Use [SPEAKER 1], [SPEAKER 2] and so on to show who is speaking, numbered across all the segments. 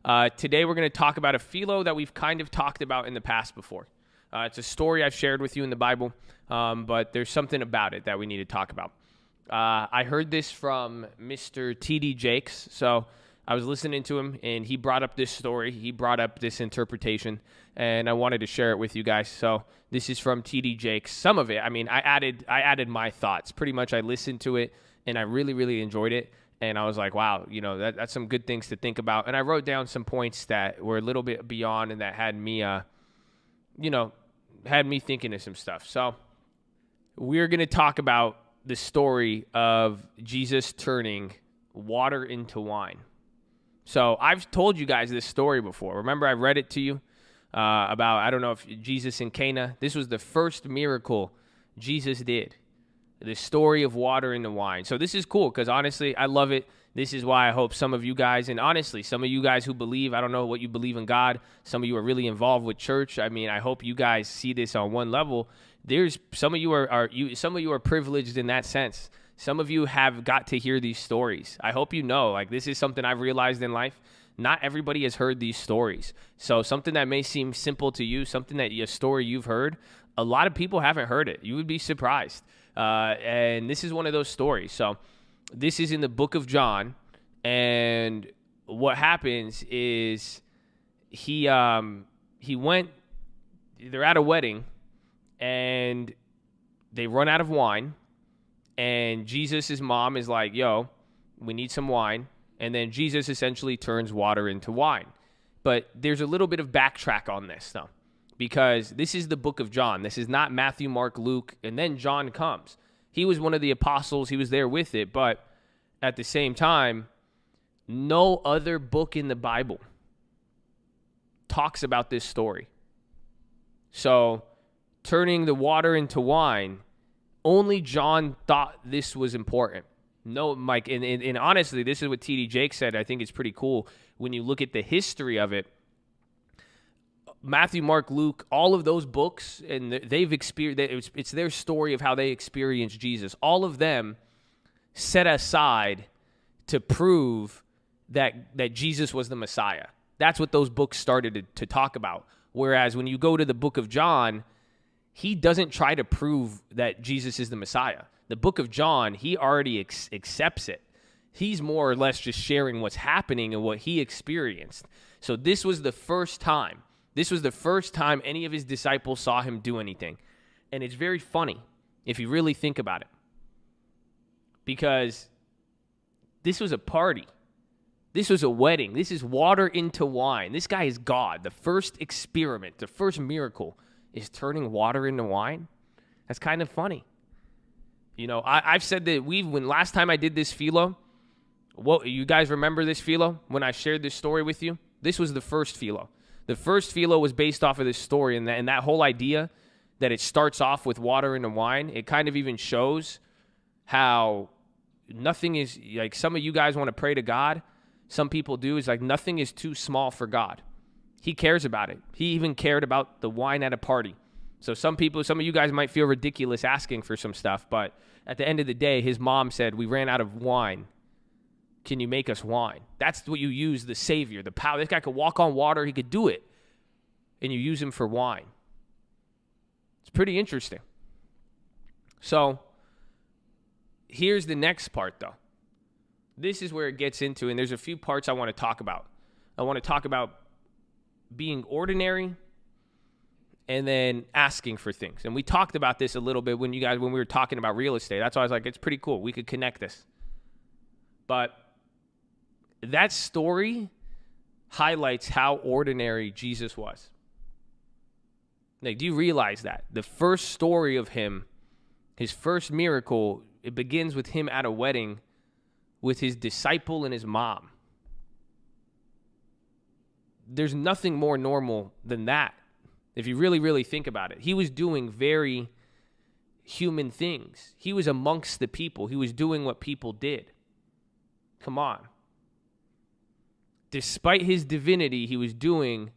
[SPEAKER 1] Today we're going to talk about a philo that we've kind of talked about in the past before. It's a story I've shared with you in the Bible, but there's something about it that we need to talk about. I heard this from Mr. T.D. Jakes, so I was listening to him, and he brought up this story. He brought up this interpretation, and I wanted to share it with you guys. So this is from T.D. Jakes. Some of it, I added my thoughts. Pretty much I listened to it, and I really, really enjoyed it. And I was like, wow, that's some good things to think about. And I wrote down some points that were a little bit beyond and that had me, had me thinking of some stuff. So we're going to talk about the story of Jesus turning water into wine. So I've told you guys this story before. Remember, I read it to you about, I don't know if Jesus in Cana. This was the first miracle Jesus did. The story of water into wine. So this is cool because honestly, I love it. This is why I hope some of you guys, and honestly, some of you guys who believe, I don't know what you believe in God. Some of you are really involved with church. I hope you guys see this on one level. There's some of you are privileged in that sense. Some of you have got to hear these stories. I hope you know, this is something I've realized in life. Not everybody has heard these stories. So something that may seem simple to you, a story you've heard, a lot of people haven't heard it. You would be surprised. And this is one of those stories. So this is in the book of John. And what happens is he went, they're at a wedding and they run out of wine. And Jesus' mom is like, yo, we need some wine. And then Jesus essentially turns water into wine. But there's a little bit of backtrack on this, though, because this is the book of John. This is not Matthew, Mark, Luke, and then John comes. He was one of the apostles. He was there with it. But at the same time, no other book in the Bible talks about this story. So turning the water into wine, only John thought this was important. No, Mike, and honestly, this is what T.D. Jakes said. I think it's pretty cool when you look at the history of it. Matthew, Mark, Luke, all of those books, and they've experienced, it's their story of how they experienced Jesus. All of them set aside to prove that Jesus was the Messiah. That's what those books started to talk about. Whereas when you go to the book of John, he doesn't try to prove that Jesus is the Messiah. The book of John, he already accepts it. He's more or less just sharing what's happening and what he experienced. So this was the first time. This was the first time any of his disciples saw him do anything. And it's very funny if you really think about it. Because this was a party. This was a wedding. This is water into wine. This guy is God. The first experiment, the first miracle is turning water into wine. That's kind of funny. I've said that when last time I did this philo, you guys remember this philo when I shared this story with you? This was the first philo. The first philo was based off of this story, and that whole idea that it starts off with water into wine, it kind of even shows how nothing is, like some of you guys want to pray to God. Some people do. It's like nothing is too small for God. He cares about it. He even cared about the wine at a party. So some of you guys might feel ridiculous asking for some stuff, but at the end of the day, his mom said, we ran out of wine. Can you make us wine? That's what you use, the Savior, the power. This guy could walk on water. He could do it. And you use him for wine. It's pretty interesting. So here's the next part, though. This is where it gets into, and there's a few parts I want to talk about. I want to talk about being ordinary and then asking for things. And we talked about this a little bit when we were talking about real estate. That's why I was like, it's pretty cool. We could connect this. But that story highlights how ordinary Jesus was. Like, do you realize that? The first story of him, his first miracle, it begins with him at a wedding with his disciple and his mom. There's nothing more normal than that. If you really, really think about it, he was doing very human things. He was amongst the people. He was doing what people did. Come on. Despite his divinity, he was doing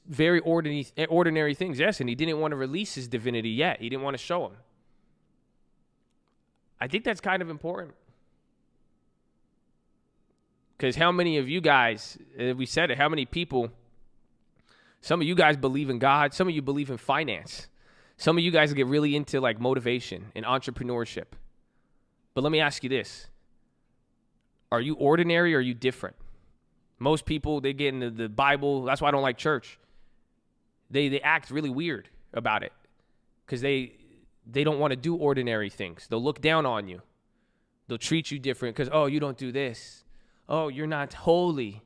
[SPEAKER 1] very ordinary things. Yes, and he didn't want to release his divinity yet. He didn't want to show him. I think that's kind of important. Because how many of you guys, we said it, how many people, some of you guys believe in God, some of you believe in finance. Some of you guys get really into like motivation and entrepreneurship. But let me ask you this. Are you ordinary or are you different? Most people, they get into the Bible. That's why I don't like church. They act really weird about it because they don't want to do ordinary things. They'll look down on you. They'll treat you different because, oh, you don't do this. Oh, you're not holy.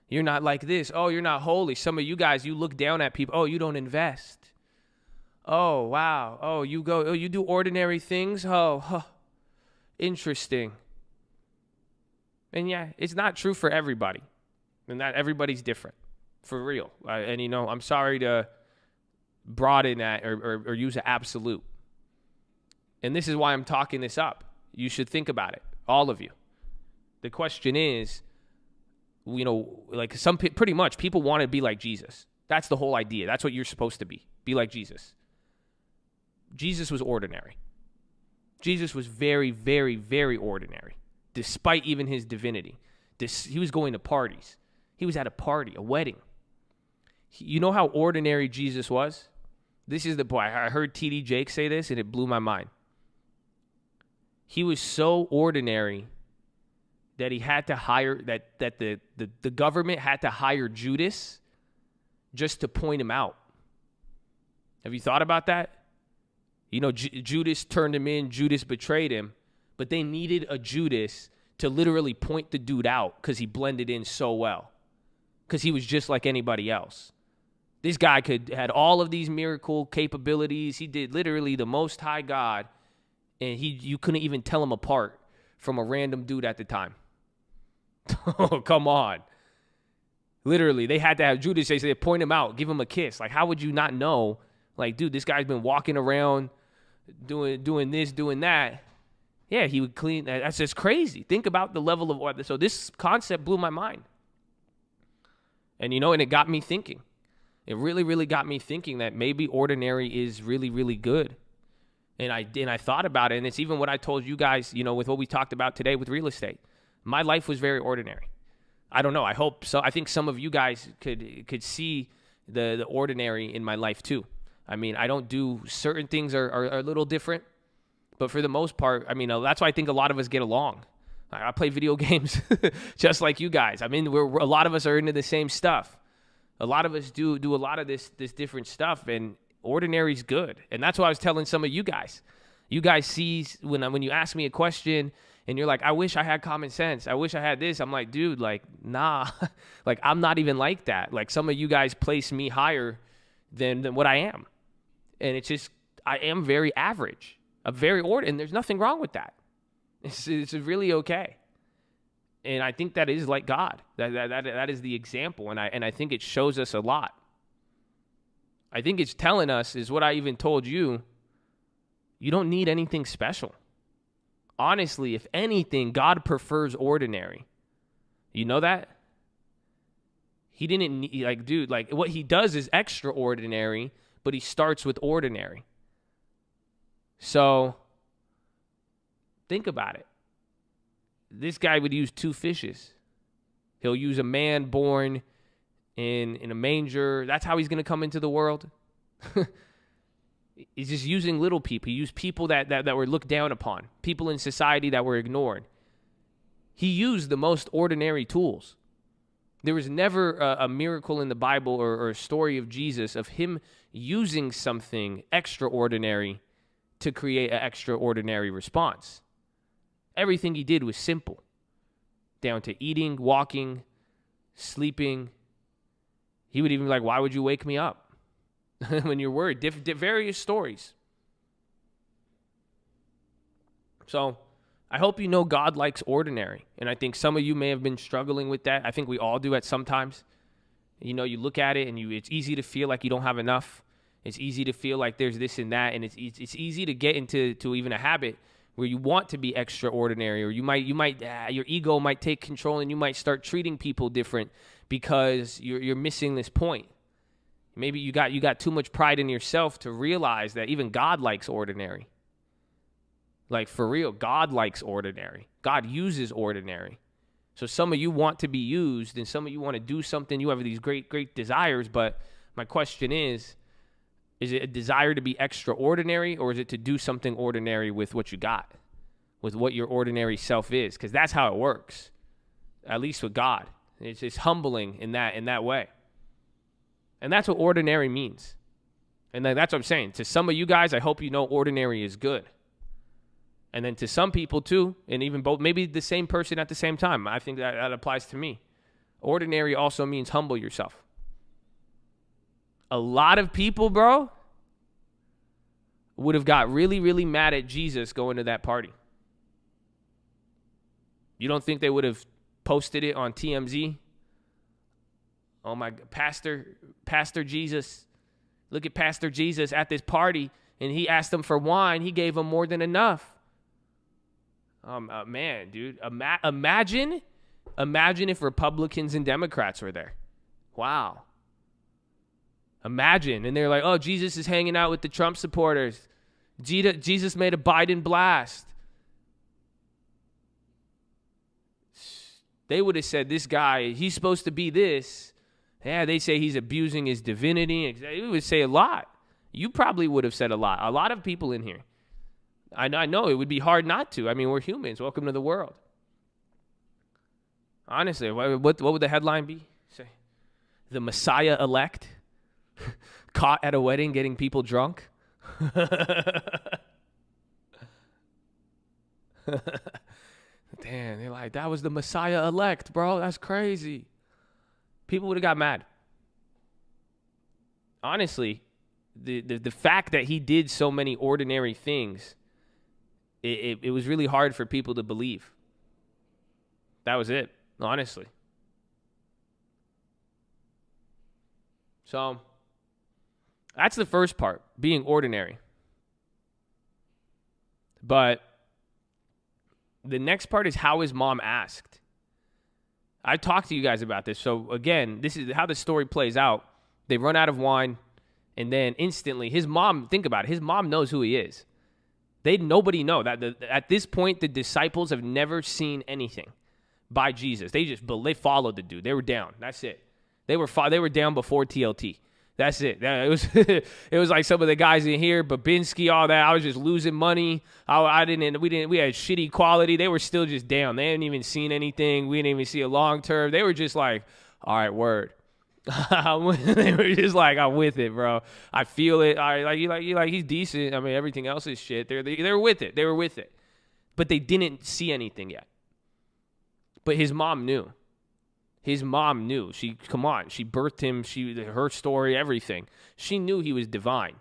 [SPEAKER 1] You're not like this. Oh, you're not holy. Some of you guys, you look down at people. Oh, you don't invest. Oh, wow. Oh, you do ordinary things. Oh, huh. Interesting. And yeah, it's not true for everybody. And that everybody's different. For real. And I'm sorry to broaden that or use an absolute. And this is why I'm talking this up. You should think about it. All of you. The question is, like pretty much people want to be like Jesus. That's the whole idea. That's what you're supposed to be. Be like Jesus. Jesus was ordinary. Jesus was very, very, very ordinary, despite even his divinity. He was going to parties. He was at a party, a wedding. You know how ordinary Jesus was? This is the boy. I heard T.D. Jakes say this, and it blew my mind. He was so ordinary that he had to hire, that the government had to hire Judas just to point him out. Have you thought about that? Judas turned him in, Judas betrayed him, but they needed a Judas to literally point the dude out because he blended in so well, because he was just like anybody else. This guy had all of these miracle capabilities. He did literally the Most High God, and you couldn't even tell him apart from a random dude at the time. Oh, come on. Literally, they had to have Judas say, point him out, give him a kiss. Like, how would you not know? Like, dude, this guy's been walking around doing this, doing that. Yeah, he would clean. That's just crazy. Think about the level of order. So this concept blew my mind. And, and it got me thinking. It really, really got me thinking that maybe ordinary is really, really good. And I thought about it, and it's even what I told you guys, with what we talked about today with real estate. My life was very ordinary. I don't know. I hope so. I think some of you guys could see the ordinary in my life too. I mean, I don't do certain things are a little different, but for the most part, I mean, that's why I think a lot of us get along. I play video games just like you guys. I mean, a lot of us are into the same stuff. A lot of us do a lot of this different stuff, and ordinary's good. And that's what I was telling some of you guys. You guys see when you ask me a question and you're like, I wish I had common sense. I wish I had this. I'm like, dude, like, nah. Like, I'm not even like that. Like, some of you guys place me higher than what I am. And it's just, I am very average. I'm very ordinary, and there's nothing wrong with that. It's really okay. And I think that is like God. That is the example, and I think it shows us a lot. I think it's telling us, is what I even told you, you don't need anything special. Honestly, if anything, God prefers ordinary. You know that? He didn't need, dude, what he does is extraordinary, but he starts with ordinary. So, think about it. This guy would use 2 fishes. He'll use a man born in a manger. That's how he's going to come into the world. He's just using little people. He used people that were looked down upon, people in society that were ignored. He used the most ordinary tools. There was never a miracle in the Bible or a story of Jesus of him using something extraordinary to create an extraordinary response. Everything he did was simple, down to eating, walking, sleeping. He would even be like, why would you wake me up when you're worried? Various stories. So I hope you know God likes ordinary. And I think some of you may have been struggling with that. I think we all do at some times. You look at it and it's easy to feel like you don't have enough. It's easy to feel like there's this and that. And it's easy to get into even a habit where you want to be extraordinary, or you might your ego might take control and you might start treating people different because you're missing this point. Maybe you got too much pride in yourself to realize that even God likes ordinary. Like, for real, God likes ordinary. God uses ordinary. So some of you want to be used, and some of you want to do something. You have these great, great desires, but my question is it a desire to be extraordinary, or is it to do something ordinary with what you got, with what your ordinary self is? Because that's how it works, at least with God. It's humbling in that way. And that's what ordinary means. And that's what I'm saying. To some of you guys, I hope you know ordinary is good. And then to some people too, and even both, maybe the same person at the same time. I think that applies to me. Ordinary also means humble yourself. A lot of people, bro, would have got really, really mad at Jesus going to that party. You don't think they would have posted it on TMZ? Oh my God, Pastor Jesus. Look at Pastor Jesus at this party, and he asked them for wine. He gave them more than enough. Man, dude, imagine if Republicans and Democrats were there. Wow. Imagine. And they're like, oh, Jesus is hanging out with the Trump supporters. Jesus made a Biden blast. They would have said, this guy, he's supposed to be this. Yeah, they say he's abusing his divinity. They would say a lot. You probably would have said a lot. A lot of people in here. I know it would be hard not to. I mean, we're humans. Welcome to the world. Honestly, what would the headline be? Say, the Messiah elect caught at a wedding getting people drunk. Damn, they're like, that was the Messiah elect, bro. That's crazy. People would have got mad. Honestly, the fact that he did so many ordinary things, it was really hard for people to believe. That was it, honestly. So, that's the first part, being ordinary. But the next part is how his mom asked. I talked to you guys about this. So, again, this is how the story plays out. They run out of wine, and then instantly, his mom, think about it, his mom knows who he is. Nobody know that at this point, the disciples have never seen anything by Jesus. They followed the dude. They were down. That's it. They were down before TLT. That's it. It was like some of the guys in here, Babinski, all that. I was just losing money. We had shitty quality. They were still just down. They hadn't even seen anything. We didn't even see a long term. They were just like, all right, word. They were just like, I'm with it, bro. I feel it. All right, like he's decent. I mean, everything else is shit. They're with it. They were with it. But they didn't see anything yet. But his mom knew. His mom knew. She birthed him. Her story, everything. She knew he was divine.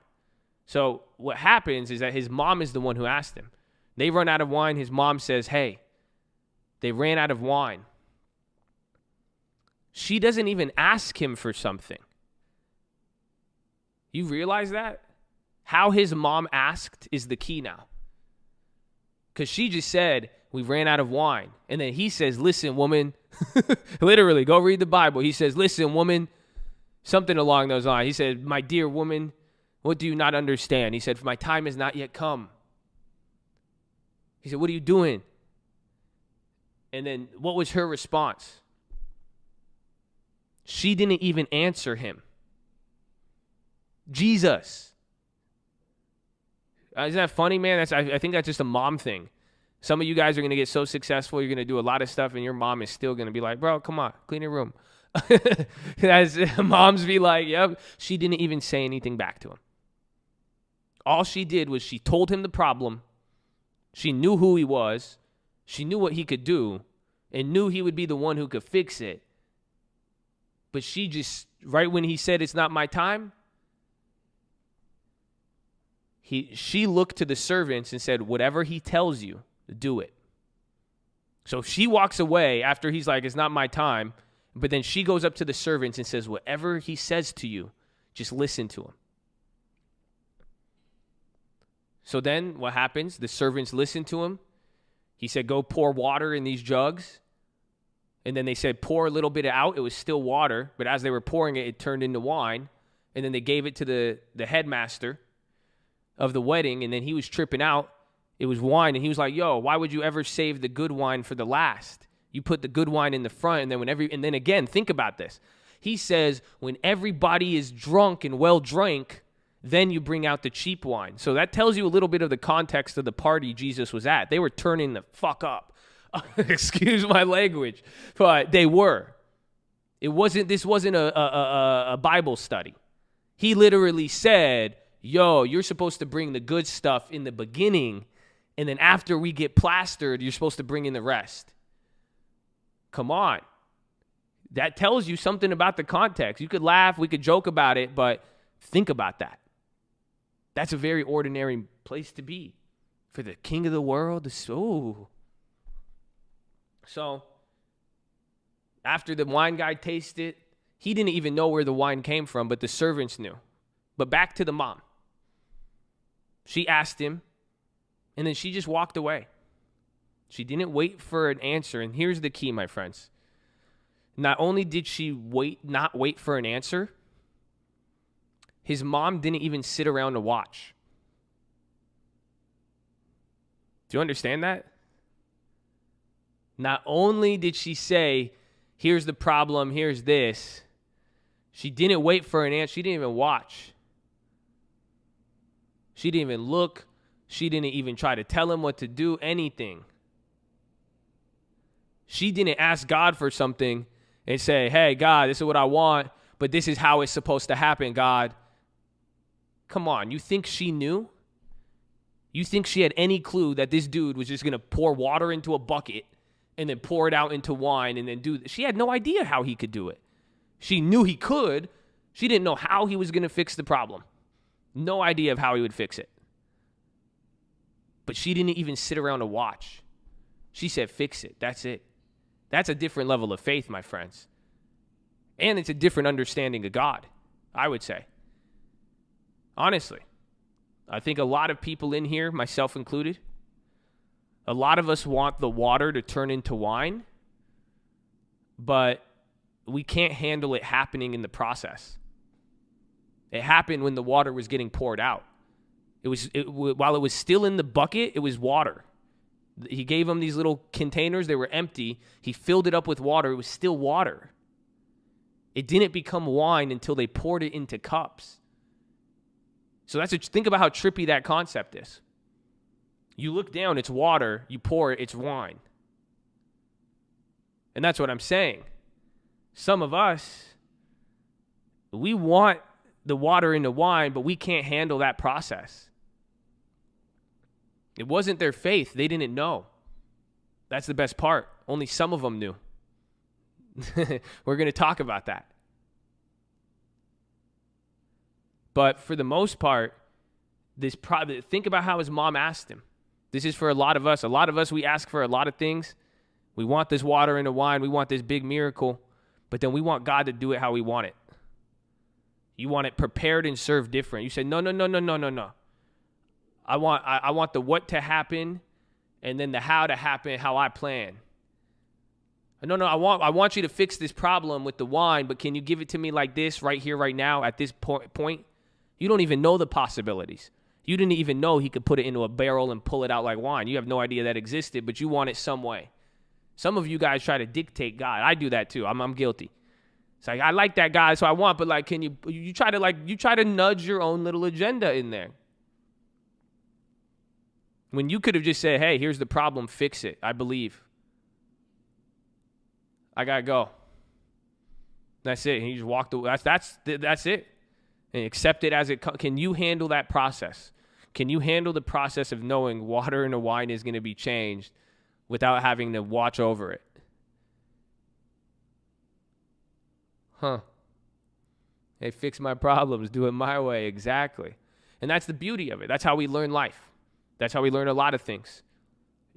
[SPEAKER 1] So what happens is that his mom is the one who asked him. They run out of wine. His mom says, hey, they ran out of wine. She doesn't even ask him for something. You realize that? How his mom asked is the key now. Because she just said, we ran out of wine. And then he says, listen, woman. Literally, go read the Bible. He says, listen, woman. Something along those lines. He said, my dear woman, what do you not understand? He said, my time has not yet come. He said, what are you doing? And then what was her response? She didn't even answer him. Jesus. Isn't that funny, man? I think that's just a mom thing. Some of you guys are going to get so successful, you're going to do a lot of stuff, and your mom is still going to be like, bro, come on, clean your room. As moms be like, yep. She didn't even say anything back to him. All she did was she told him the problem. She knew who he was. She knew what he could do and knew he would be the one who could fix it. But she just, right when he said, it's not my time, she looked to the servants and said, whatever he tells you, do it. So she walks away after he's like, it's not my time. But then she goes up to the servants and says, whatever he says to you, just listen to him. So then what happens? The servants listen to him. He said, go pour water in these jugs. And then they said, pour a little bit out. It was still water. But as they were pouring it, it turned into wine. And then they gave it to the headmaster of the wedding. And then he was tripping out. It was wine. And he was like, yo, why would you ever save the good wine for the last? You put the good wine in the front, and then again, think about this. He says, when everybody is drunk and well drank, then you bring out the cheap wine. So that tells you a little bit of the context of the party Jesus was at. They were turning the fuck up. Excuse my language, but they were. This wasn't a Bible study. He literally said, yo, you're supposed to bring the good stuff in the beginning, and then after we get plastered, you're supposed to bring in the rest. Come on. That tells you something about the context. You could laugh, we could joke about it, but think about that. That's a very ordinary place to be for the king of the world. So after the wine guy tasted it, he didn't even know where the wine came from, but the servants knew. But back to the mom. She asked him, and then she just walked away. She didn't wait for an answer. And here's the key, my friends. Not only did she not wait for an answer, his mom didn't even sit around to watch. Do you understand that? Not only did she say, here's the problem, here's this, she didn't wait for an answer. She didn't even watch. She didn't even look. She didn't even try to tell him what to do, anything. She didn't ask God for something and say, hey, God, this is what I want, but this is how it's supposed to happen, God. Come on, you think she knew? You think she had any clue that this dude was just going to pour water into a bucket and then pour it out into wine and then do this? She had no idea how he could do it. She knew he could. She didn't know how he was going to fix the problem. No idea of how he would fix it. But she didn't even sit around to watch. She said, fix it. That's it. That's a different level of faith, my friends. And it's a different understanding of God, I would say. Honestly, I think a lot of people in here, myself included, a lot of us want the water to turn into wine, but we can't handle it happening in the process. It happened when the water was getting poured out. While it was still in the bucket, it was water. He gave them these little containers. They were empty. He filled it up with water. It was still water. It didn't become wine until they poured it into cups. So think about how trippy that concept is. You look down, it's water. You pour it, it's wine. And that's what I'm saying. Some of us, we want the water into wine, but we can't handle that process. It wasn't their faith. They didn't know. That's the best part. Only some of them knew. We're going to talk about that. But for the most part, think about how his mom asked him. This is for a lot of us. A lot of us, we ask for a lot of things. We want this water into wine. We want this big miracle. But then we want God to do it how we want it. You want it prepared and served different. You say, no. I want the what to happen and then the how to happen, how I plan. No, I want you to fix this problem with the wine, but can you give it to me like this right here, right now, at this point? You don't even know the possibilities. You didn't even know he could put it into a barrel and pull it out like wine. You have no idea that existed, but you want it some way. Some of you guys try to dictate God. I do that too. I'm guilty. It's like, I like that guy, so I want, but like, can you try to nudge your own little agenda in there. When you could have just said, hey, here's the problem, fix it. I believe. I got to go. That's it. And he just walked away. That's it. And accept it as it comes. Can you handle that process? Can you handle the process of knowing water into wine is going to be changed without having to watch over it? Hey, fix my problems. Do it my way. Exactly. And that's the beauty of it. That's how we learn life. That's how we learn a lot of things.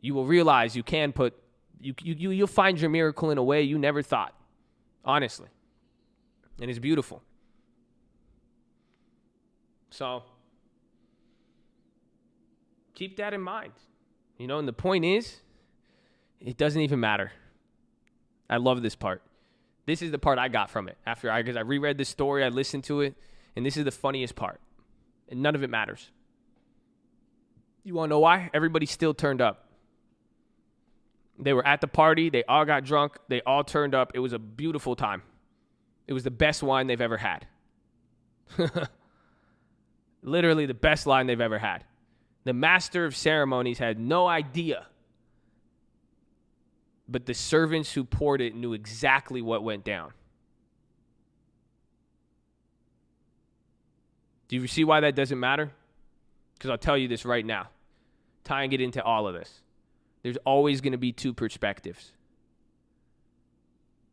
[SPEAKER 1] You will realize you can you'll find your miracle in a way you never thought. Honestly. And it's beautiful. So, keep that in mind. And the point is, it doesn't even matter. I love this part. This is the part I got from it. Because I reread the story, I listened to it, and this is the funniest part. And none of it matters. You want to know why? Everybody still turned up. They were at the party. They all got drunk. They all turned up. It was a beautiful time. It was the best wine they've ever had. Literally the best wine they've ever had. The master of ceremonies had no idea. But the servants who poured it knew exactly what went down. Do you see why that doesn't matter? Because I'll tell you this right now. Tying it into all of this. There's always going to be two perspectives.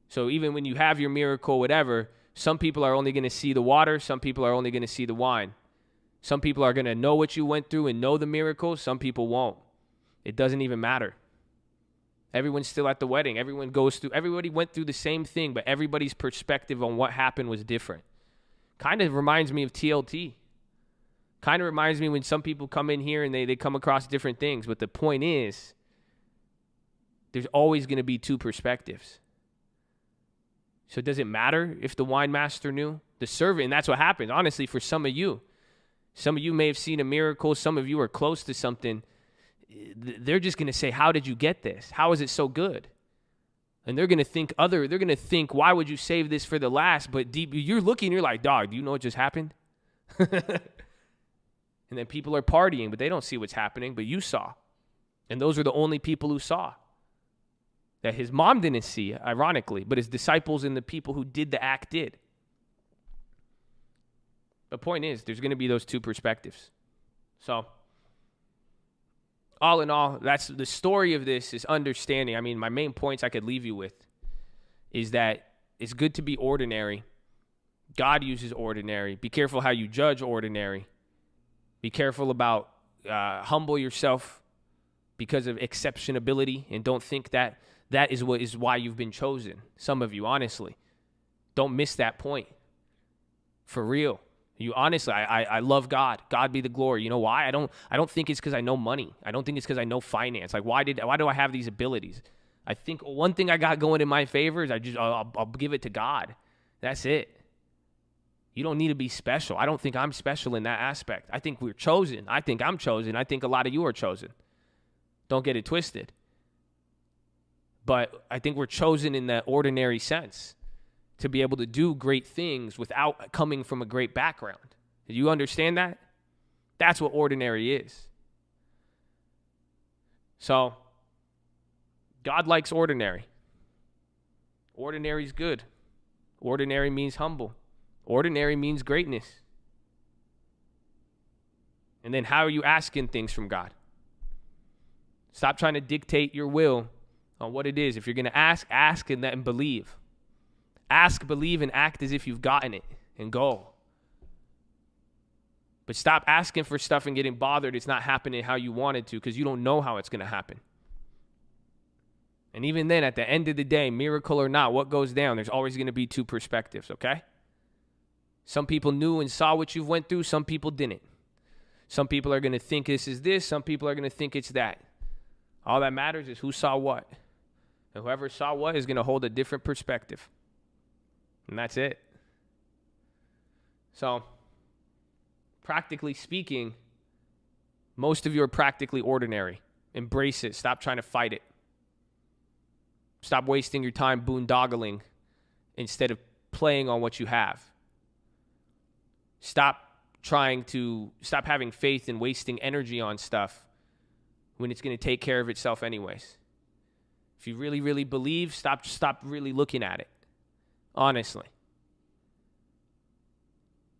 [SPEAKER 1] So even when you have your miracle, whatever, some people are only going to see the water. Some people are only going to see the wine. Some people are going to know what you went through and know the miracle. Some people won't. It doesn't even matter. Everyone's still at the wedding. Everybody went through the same thing, but everybody's perspective on what happened was different. Kind of reminds me of TLT. Kind of reminds me when some people come in here and they come across different things. But the point is, there's always going to be two perspectives. So does it matter if the wine master knew? The servant, and that's what happened, honestly, for some of you. Some of you may have seen a miracle. Some of you are close to something. They're just going to say, how did you get this? How is it so good? And they're going to think, why would you save this for the last? But deep, you're looking, you're like, dog, do you know what just happened? And then people are partying, but they don't see what's happening, but you saw. And those are the only people who saw. That his mom didn't see, ironically, but his disciples and the people who did the act did. The point is, there's going to be those two perspectives. So, all in all, that's the story of this is understanding. I mean, my main points I could leave you with is that it's good to be ordinary. God uses ordinary. Be careful how you judge ordinary. Be careful about humble yourself because of exceptionability, and don't think that is why you've been chosen. Some of you, honestly, don't miss that point. For real. You honestly, I love God. God be the glory. You know why? I don't think it's because I know money. I don't think it's because I know finance. Like why do I have these abilities? I think one thing I got going in my favor is I'll give it to God. That's it. You don't need to be special. I don't think I'm special in that aspect. I think we're chosen. I think I'm chosen. I think a lot of you are chosen. Don't get it twisted. But I think we're chosen in that ordinary sense to be able to do great things without coming from a great background. Do you understand that? That's what ordinary is. So, God likes ordinary. Ordinary is good. Ordinary means humble. Ordinary means greatness. And then how are you asking things from God? Stop trying to dictate your will on what it is. If you're going to ask and believe. Ask, believe, and act as if you've gotten it and go. But stop asking for stuff and getting bothered it's not happening how you want it to because you don't know how it's going to happen. And even then, at the end of the day, miracle or not, what goes down, there's always going to be two perspectives, okay? Some people knew and saw what you went through. Some people didn't. Some people are going to think this is this. Some people are going to think it's that. All that matters is who saw what. And whoever saw what is going to hold a different perspective. And that's it. So, practically speaking, most of you are practically ordinary. Embrace it. Stop trying to fight it. Stop wasting your time boondoggling instead of playing on what you have. Stop having faith and wasting energy on stuff when it's going to take care of itself anyways. If you really, really believe, stop really looking at it. Honestly.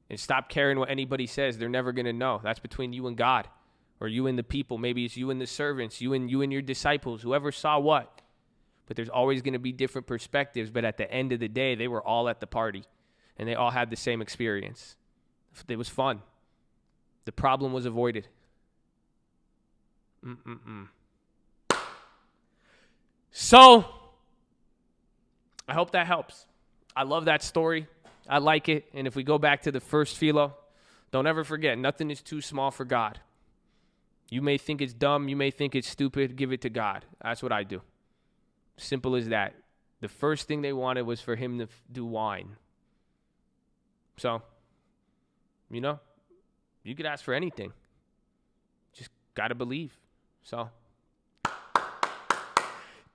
[SPEAKER 1] And stop caring what anybody says. They're never going to know. That's between you and God. Or you and the people. Maybe it's you and the servants. You and your disciples. Whoever saw what. But there's always going to be different perspectives. But at the end of the day, they were all at the party. And they all had the same experience. It was fun. The problem was avoided. So, I hope that helps. I love that story. I like it. And if we go back to the first philo, don't ever forget, nothing is too small for God. You may think it's dumb. You may think it's stupid. Give it to God. That's what I do. Simple as that. The first thing they wanted was for him to do wine. So, you could ask for anything. Just got to believe. So,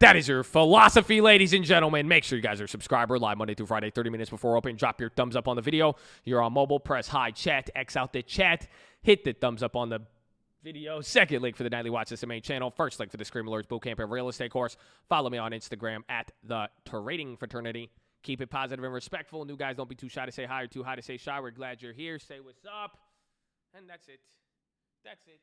[SPEAKER 1] That is your philosophy, ladies and gentlemen. Make sure you guys are a subscriber. Live Monday through Friday, 30 minutes before open. Drop your thumbs up on the video. You're on mobile. Press hi chat. X out the chat. Hit the thumbs up on the video. Second link for the Nightly Watch. This is the main channel. First link for the Scream Alerts Bootcamp and Real Estate course. Follow me on Instagram at the Trading Fraternity. Keep it positive and respectful. New guys, don't be too shy to say hi or too high to say shy. We're glad you're here. Say what's up. And that's it. That's it.